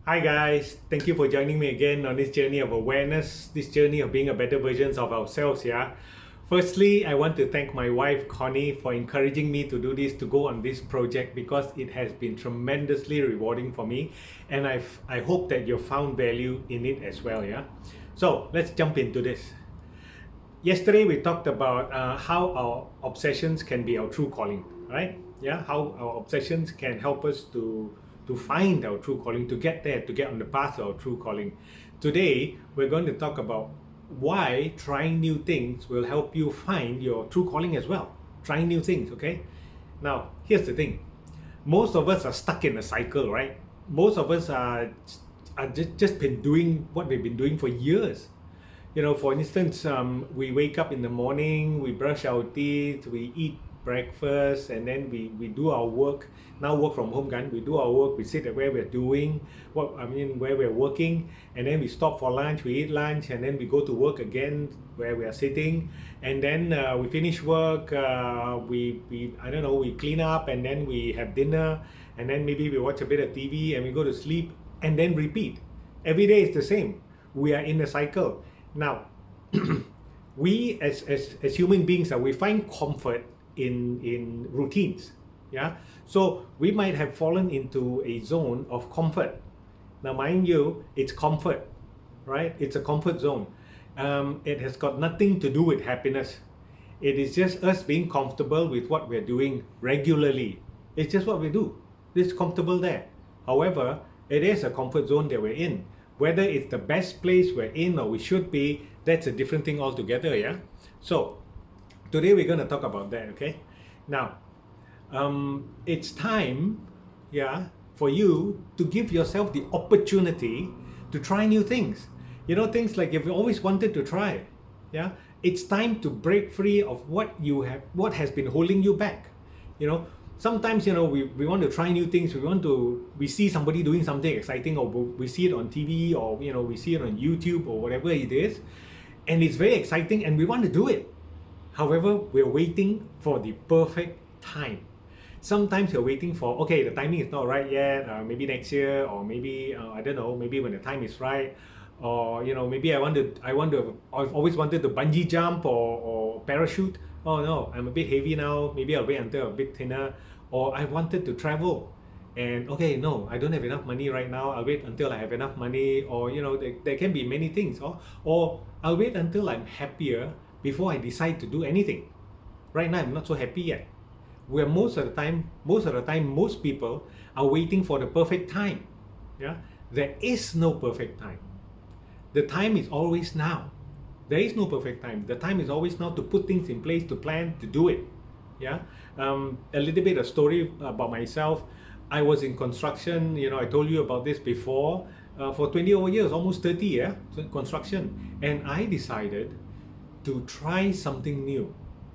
Hi guys, thank you for joining me again on this journey of awareness, this journey of being a better versions of ourselves. Yeah. Firstly, I want to thank my wife Connie for encouraging me to do this, to go on this project because it has been tremendously rewarding for me, and I hope that you found value in it as well. Yeah. So let's jump into this. Yesterday we talked about how our obsessions can be our true calling, right? Yeah, how our obsessions can help us to find our true calling, to get there, to get on the path to our true calling. Today we're going to talk about why trying new things will help you find your true calling as well. Trying new things, okay? Now here's the thing: most of us are stuck in a cycle, right? Most of us are just been doing what we've been doing for years. For instance, we wake up in the morning, we brush our teeth, we eat breakfast, and then we do our work. Now work from home, kan? We do our work, we sit at where we're doing, where we're working, and then we stop for lunch, we eat lunch, and then we go to work again where we are sitting, and then we finish work, I don't know, we clean up, and then we have dinner, and then maybe we watch a bit of TV, and we go to sleep, and then repeat. Every day is the same. We are in a cycle. Now, we as human beings, we find comfort in routines. Yeah. So we might have fallen into a zone of comfort. Now, mind you, it's comfort, right? It's a comfort zone. It has got nothing to do with happiness. It is just us being comfortable with what we're doing regularly. It's just what we do. It's comfortable there. However, it is a comfort zone that we're in. Whether it's the best place we're in or we should be, that's a different thing altogether, yeah? So, today we're going to talk about that, okay? Now, it's time, yeah, for you to give yourself the opportunity to try new things. Things like you've always wanted to try, yeah? It's time to break free of what has been holding you back. Sometimes we want to try new things, we see somebody doing something exciting, or we see it on TV, or we see it on YouTube or whatever it is, and it's very exciting and we want to do it. However, we're waiting for the perfect time. Sometimes you're waiting for, okay, the timing is not right yet, maybe next year, or maybe I don't know, maybe when the time is right, or maybe I've always wanted to bungee jump or parachute. Oh no, I'm a bit heavy now, maybe I'll wait until I'm a bit thinner. Or I wanted to travel, and okay, no, I don't have enough money right now, I'll wait until I have enough money. Or there can be many things. Or I'll wait until I'm happier before I decide to do anything. Right now I'm not so happy yet. Where most people are waiting for the perfect time. Yeah, there is no perfect time. The time is always now. There is no perfect time. The time is always now to put things in place, to plan, to do it. Yeah. A little bit of story about myself. I was in construction. I told you about this before. For 20 over years, almost 30, yeah, construction. And I decided to try something new,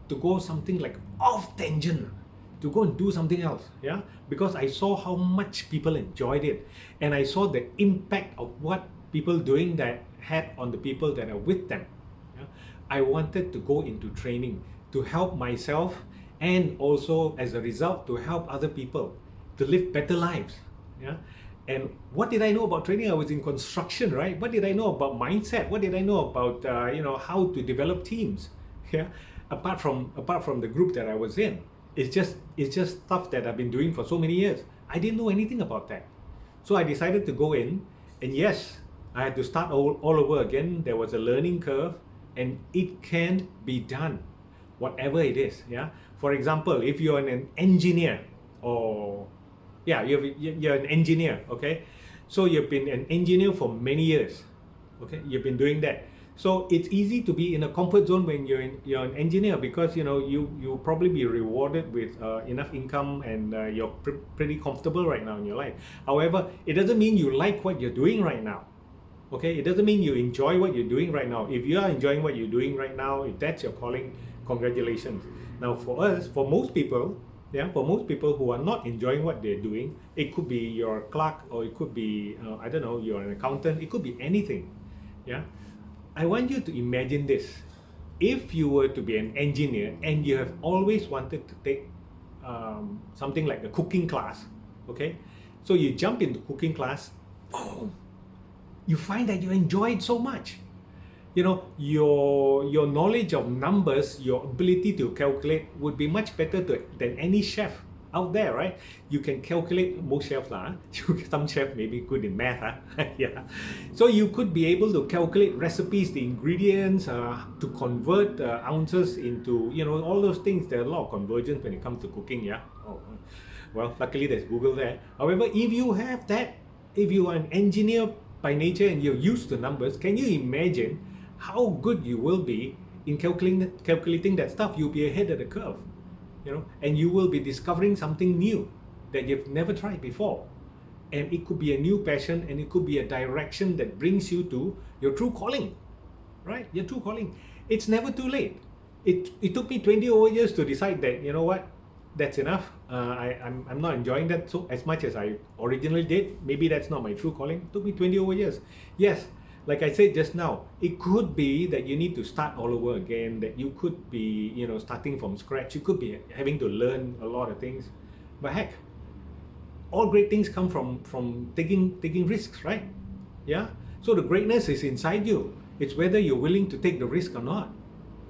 to go something like off tangent, to go and do something else. Yeah. Because I saw how much people enjoyed it, and I saw the impact of what people doing that had on the people that are with them. Yeah? I wanted to go into training to help myself, and also as a result to help other people to live better lives. Yeah. And what did I know about training? I was in construction, right? What did I know about mindset? What did I know about how to develop teams? Yeah. Apart from the group that I was in, it's just stuff that I've been doing for so many years. I didn't know anything about that. So I decided to go in, and yes, I had to start all over again. There was a learning curve, and it can be done, whatever it is. Yeah. For example, if you're an engineer, or yeah, you're an engineer, okay? So you've been an engineer for many years, okay? You've been doing that. So it's easy to be in a comfort zone when you're an engineer, because you'll probably be rewarded with enough income, and you're pretty comfortable right now in your life. However, it doesn't mean you like what you're doing right now. Okay, it doesn't mean you enjoy what you're doing right now. If you are enjoying what you're doing right now, if that's your calling, congratulations. Now for most people who are not enjoying what they're doing, it could be your clerk, or it could be I don't know, you're an accountant, it could be anything. Yeah, I want you to imagine this: if you were to be an engineer and you have always wanted to take something like a cooking class, okay, so you jump into cooking class, boom, you find that you enjoy it so much. You know, your knowledge of numbers, your ability to calculate would be much better than any chef out there, right? You can calculate, most chefs lah, some chef may be good in math, huh? Yeah. So you could be able to calculate recipes, the ingredients, to convert ounces into, you know, all those things. There are a lot of convergence when it comes to cooking, yeah. Oh, well, luckily there's Google there. However, if you have that, if you are an engineer by nature and you're used to numbers, can you imagine how good you will be in calculating that stuff? You'll be ahead of the curve, you know, and you will be discovering something new that you've never tried before. And it could be a new passion, and it could be a direction that brings you to your true calling, right? Your true calling. It's never too late. It took me 20 over years to decide that, you know what, that's enough. I'm not enjoying that so as much as I originally did. Maybe that's not my true calling. It took me 20 over years. Yes, like I said just now, it could be that you need to start all over again, that you could be, you know, starting from scratch. You could be having to learn a lot of things. But heck, all great things come from taking risks, right? Yeah. So the greatness is inside you. It's whether you're willing to take the risk or not.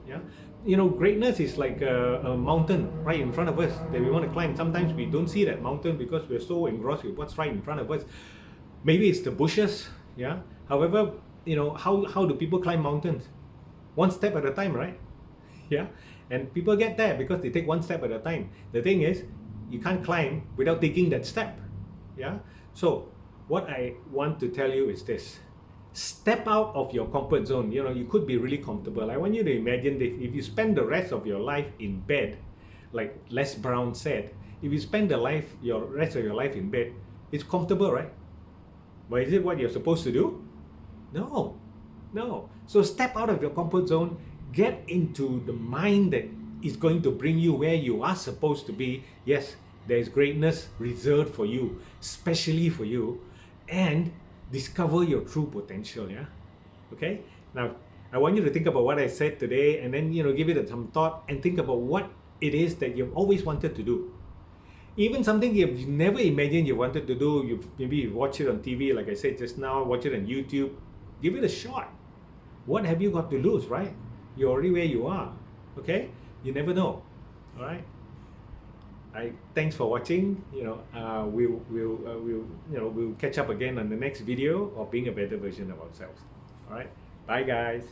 Yeah. You know, greatness is like a mountain right in front of us that we want to climb. Sometimes we don't see that mountain because we're so engrossed with what's right in front of us. Maybe it's the bushes. Yeah. However, you know, how do people climb mountains? One step at a time, right? Yeah. And people get there because they take one step at a time. The thing is, you can't climb without taking that step. Yeah. So what I want to tell you is this: step out of your comfort zone. You know, you could be really comfortable. I want you to imagine this: if you spend the rest of your life in bed, like Les Brown said, if you spend the rest of your life in bed, it's comfortable, right? But is it what you're supposed to do? No, no. So step out of your comfort zone, get into the mind that is going to bring you where you are supposed to be. Yes, there is greatness reserved for you, especially for you, and discover your true potential. Yeah. Okay. Now, I want you to think about what I said today, and then, you know, give it some thought and think about what it is that you've always wanted to do. Even something you've never imagined you wanted to do. Maybe you watch it on TV, like I said just now, watch it on YouTube. Give it a shot. What have you got to lose, right? You're already where you are. Okay? You never know. All right? Thanks for watching. You know, we'll catch up again on the next video of being a better version of ourselves. All right? Bye, guys.